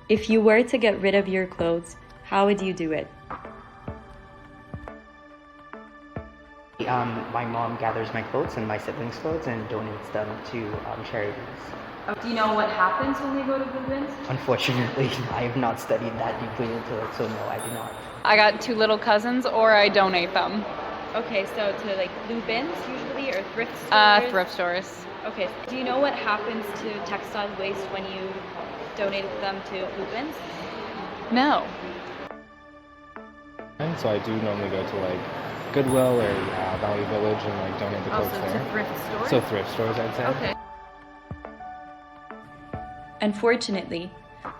If you were to get rid of your clothes, how would you do it? My mom gathers my clothes and my siblings' clothes and donates them to charities. Do you know what happens when they go to blue bins? Unfortunately, I have not studied that deeply into it, so no, I do not. I got 2 little cousins, or I donate them. Okay, so to like blue bins usually, or thrift stores? Thrift stores. Okay, do you know what happens to textile waste when you donate them to blue bins? No. And so I do normally go to like Goodwill or Value Village and like donate the clothes there. to thrift stores? So thrift stores, I'd say. Okay. Unfortunately,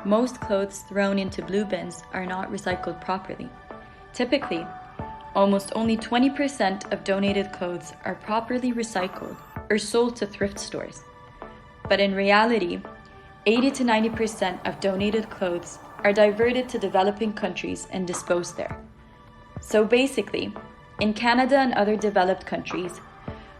most clothes thrown into blue bins are not recycled properly. Typically, almost only 20% of donated clothes are properly recycled or sold to thrift stores. But in reality, 80 to 90% of donated clothes are diverted to developing countries and disposed there. So basically, in Canada and other developed countries,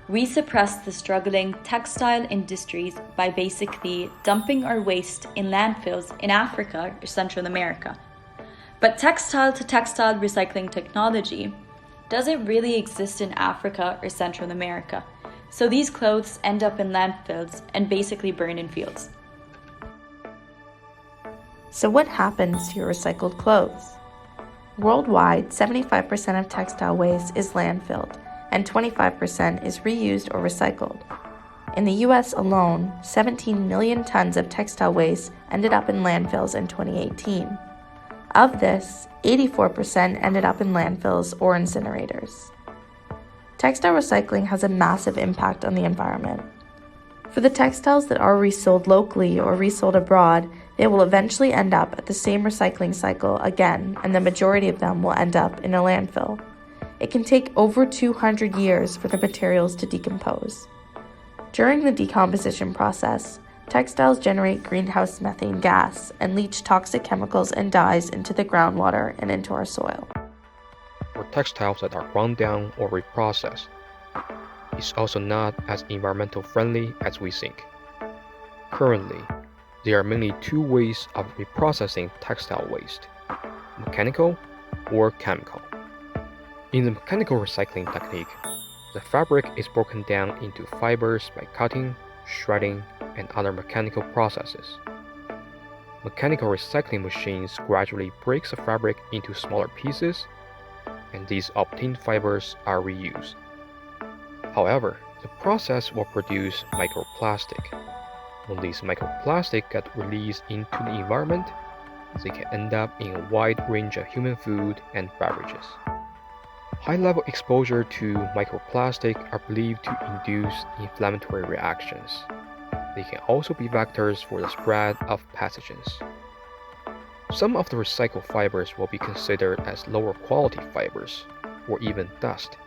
we suppress the struggling textile industries by basically dumping our waste in landfills in Africa or Central America. But textile to textile recycling technology doesn't really exist in Africa or Central America. So these clothes end up in landfills and basically burn in fields. So what happens to your recycled clothes? Worldwide, 75% of textile waste is landfilled, and 25% is reused or recycled. In the US alone, 17 million tons of textile waste ended up in landfills in 2018. Of this, 84% ended up in landfills or incinerators. Textile recycling has a massive impact on the environment. For the textiles that are resold locally or resold abroad, they will eventually end up at the same recycling cycle again, and the majority of them will end up in a landfill. It can take over 200 years for the materials to decompose. During the decomposition process, textiles generate greenhouse methane gas and leach toxic chemicals and dyes into the groundwater and into our soil. For textiles that are ground down or reprocessed, it's also not as environmental friendly as we think. Currently, there are mainly 2 ways of reprocessing textile waste: mechanical or chemical. In the mechanical recycling technique, the fabric is broken down into fibers by cutting, shredding, and other mechanical processes. Mechanical recycling machines gradually break the fabric into smaller pieces, and these obtained fibers are reused. However, the process will produce microplastic. When these microplastics get released into the environment, they can end up in a wide range of human food and beverages. High-level exposure to microplastic are believed to induce inflammatory reactions. They can also be vectors for the spread of pathogens. Some of the recycled fibers will be considered as lower quality fibers, or even dust,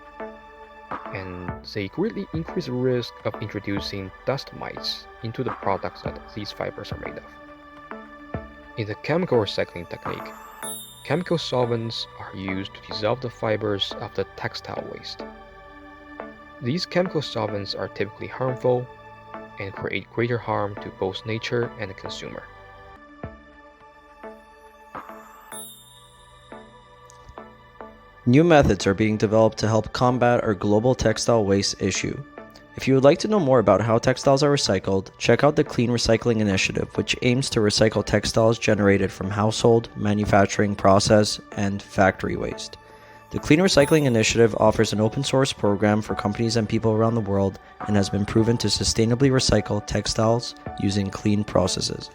and they greatly increase the risk of introducing dust mites into the products that these fibers are made of. In the chemical recycling technique, chemical solvents are used to dissolve the fibers of the textile waste. These chemical solvents are typically harmful and create greater harm to both nature and the consumer. New methods are being developed to help combat our global textile waste issue. If you would like to know more about how textiles are recycled, check out the Clean Recycling Initiative, which aims to recycle textiles generated from household, manufacturing, process, and factory waste. The Clean Recycling Initiative offers an open source program for companies and people around the world and has been proven to sustainably recycle textiles using clean processes.